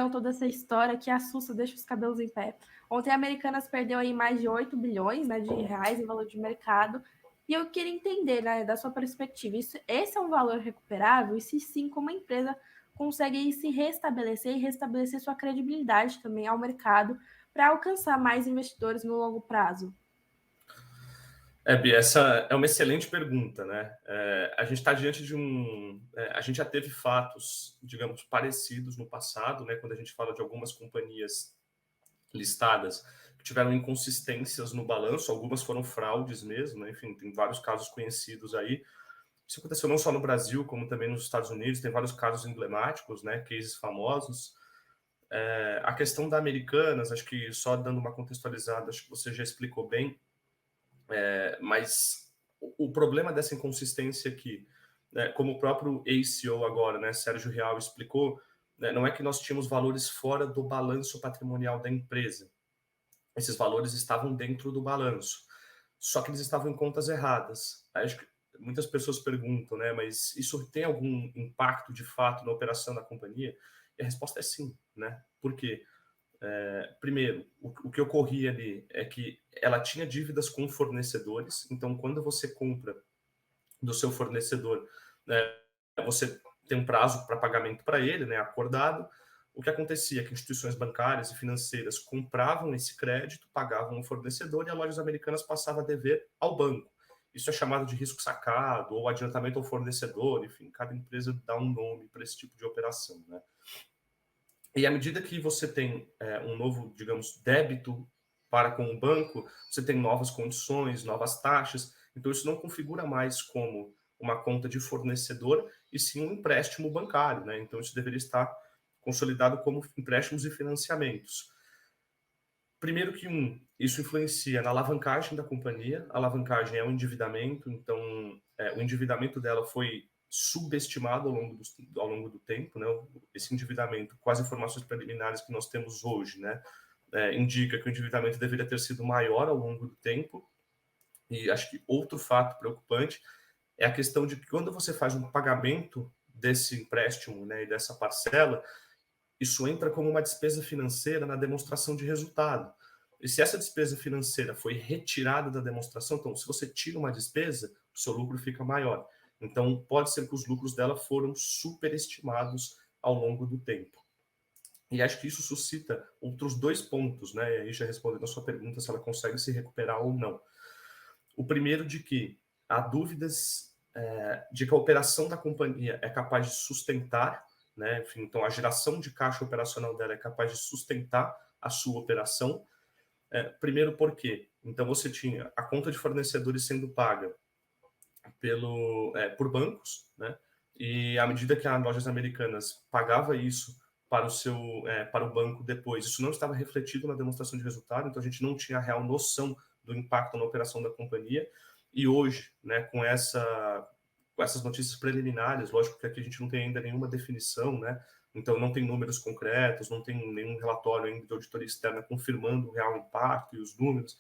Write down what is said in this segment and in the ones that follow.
fizeram toda essa história que assusta, deixa os cabelos em pé. Ontem a Americanas perdeu aí mais de 8 bilhões, né, de reais em valor de mercado. E eu queria entender, né, da sua perspectiva, esse é um valor recuperável? E se sim, como a empresa consegue se restabelecer e restabelecer sua credibilidade também ao mercado para alcançar mais investidores no longo prazo? Bia, essa é uma excelente pergunta, né? A gente está diante de a gente já teve fatos, digamos, parecidos no passado, né? Quando a gente fala de algumas companhias listadas que tiveram inconsistências no balanço, algumas foram fraudes mesmo, né? Enfim, tem vários casos conhecidos aí. Isso aconteceu não só no Brasil, como também nos Estados Unidos, tem vários casos emblemáticos, né? Cases famosos. A questão da Americanas, acho que só dando uma contextualizada, acho que você já explicou bem, mas o problema dessa inconsistência aqui, né, como o próprio ACO agora, né, Sérgio Real explicou, né, não é que nós tínhamos valores fora do balanço patrimonial da empresa. Esses valores estavam dentro do balanço, só que eles estavam em contas erradas. Aí acho que muitas pessoas perguntam, né, mas isso tem algum impacto de fato na operação da companhia? E a resposta é sim, né? Por quê? Primeiro, o que ocorria ali é que ela tinha dívidas com fornecedores, então quando você compra do seu fornecedor, né, você tem um prazo para pagamento para ele, né, acordado. O que acontecia é que instituições bancárias e financeiras compravam esse crédito, pagavam o fornecedor e as lojas americanas passavam a dever ao banco. Isso é chamado de risco sacado ou adiantamento ao fornecedor, enfim, cada empresa dá um nome para esse tipo de operação, né? E à medida que você tem um novo, digamos, débito para com o banco, você tem novas condições, novas taxas. Então, isso não configura mais como uma conta de fornecedor, e sim um empréstimo bancário, né? Então, isso deveria estar consolidado como empréstimos e financiamentos. Primeiro que isso influencia na alavancagem da companhia. A alavancagem é um endividamento, então o endividamento dela foi subestimado ao longo do tempo, né? Esse endividamento, com as informações preliminares que nós temos hoje, né, indica que o endividamento deveria ter sido maior ao longo do tempo. E acho que outro fato preocupante é a questão de que quando você faz um pagamento desse empréstimo, né, e dessa parcela, isso entra como uma despesa financeira na demonstração de resultado. E se essa despesa financeira foi retirada da demonstração, então, se você tira uma despesa, o seu lucro fica maior. Então, pode ser que os lucros dela foram superestimados ao longo do tempo. E acho que isso suscita outros dois pontos, né? E aí já respondendo a sua pergunta se ela consegue se recuperar ou não. O primeiro de que há dúvidas de que a operação da companhia é capaz de sustentar, né? Enfim, então a geração de caixa operacional dela é capaz de sustentar a sua operação. Primeiro por quê? Então você tinha a conta de fornecedores sendo paga por bancos, né? E à medida que as lojas americanas pagava isso para o banco depois, isso não estava refletido na demonstração de resultado, então a gente não tinha a real noção do impacto na operação da companhia. E hoje, né, com essas notícias preliminares, lógico que aqui a gente não tem ainda nenhuma definição, né? Então não tem números concretos, não tem nenhum relatório ainda de auditoria externa confirmando o real impacto e os números,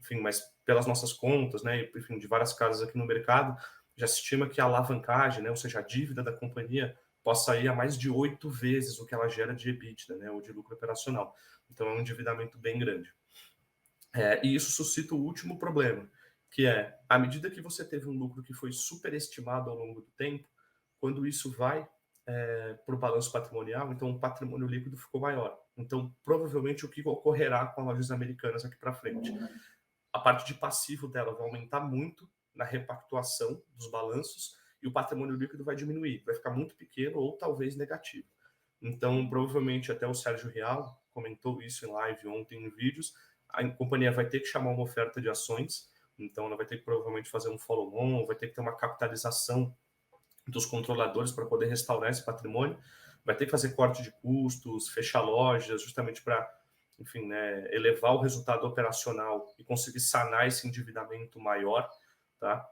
enfim, mas pelas nossas contas, né, enfim, de várias casas aqui no mercado, já se estima que a alavancagem, né, ou seja, a dívida da companhia, possa ir a mais de 8 vezes o que ela gera de EBITDA, né, ou de lucro operacional. Então, é um endividamento bem grande. E isso suscita o último problema, que é, à medida que você teve um lucro que foi superestimado ao longo do tempo, quando isso vai para o balanço patrimonial, então o patrimônio líquido ficou maior. Então, provavelmente, o que ocorrerá com as lojas americanas aqui para frente? A parte de passivo dela vai aumentar muito na repactuação dos balanços e o patrimônio líquido vai diminuir, vai ficar muito pequeno ou talvez negativo. Então, provavelmente, até o Sérgio Real comentou isso em live ontem em vídeos, a companhia vai ter que chamar uma oferta de ações, então ela vai ter que provavelmente fazer um follow-on, vai ter que ter uma capitalização dos controladores para poder restaurar esse patrimônio, vai ter que fazer corte de custos, fechar lojas, justamente para, enfim, né, elevar o resultado operacional e conseguir sanar esse endividamento maior, tá?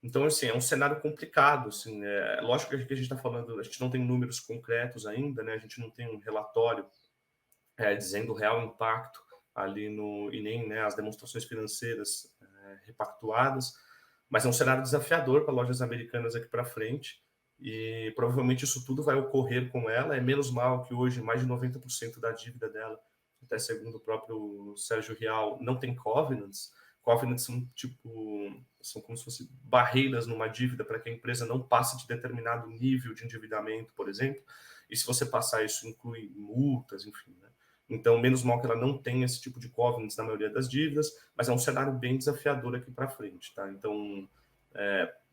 Então, assim, é um cenário complicado, assim, lógico que a gente está falando, a gente não tem números concretos ainda, né, a gente não tem um relatório dizendo o real impacto ali e nem, né, as demonstrações financeiras repactuadas, mas é um cenário desafiador para lojas americanas aqui para frente, e provavelmente isso tudo vai ocorrer com ela. É menos mal que hoje mais de 90% da dívida dela, até segundo o próprio Sérgio Rial, não tem covenants. Covenants são são como se fossem barreiras numa dívida para que a empresa não passe de determinado nível de endividamento, por exemplo. E se você passar isso, inclui multas, enfim, né? Então, menos mal que ela não tem esse tipo de covenants na maioria das dívidas, mas é um cenário bem desafiador aqui para frente, tá? Então,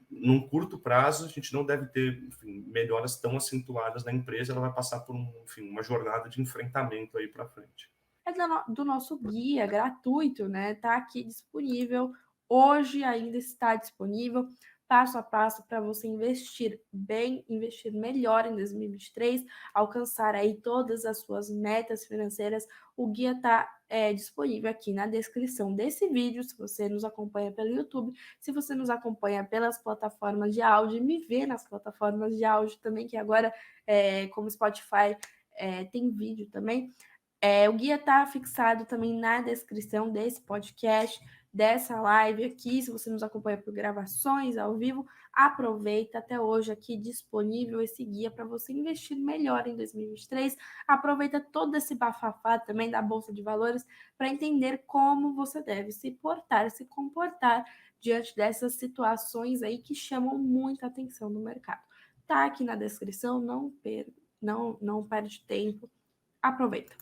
num curto prazo, a gente não deve ter, enfim, melhoras tão acentuadas na empresa, ela vai passar por uma jornada de enfrentamento aí para frente. É do nosso guia gratuito, né? Tá aqui disponível. Hoje ainda está disponível, passo a passo para você investir bem, investir melhor em 2023, alcançar aí todas as suas metas financeiras. O guia está disponível aqui na descrição desse vídeo, se você nos acompanha pelo YouTube, se você nos acompanha pelas plataformas de áudio, me vê nas plataformas de áudio também, que agora, como Spotify, tem vídeo também. O guia está fixado também na descrição desse podcast, dessa live aqui. Se você nos acompanha por gravações ao vivo, aproveita, até hoje aqui disponível esse guia para você investir melhor em 2023. Aproveita todo esse bafafá também da Bolsa de Valores para entender como você deve se portar, se comportar diante dessas situações aí que chamam muita atenção no mercado. Tá aqui na descrição, não perde tempo. Aproveita.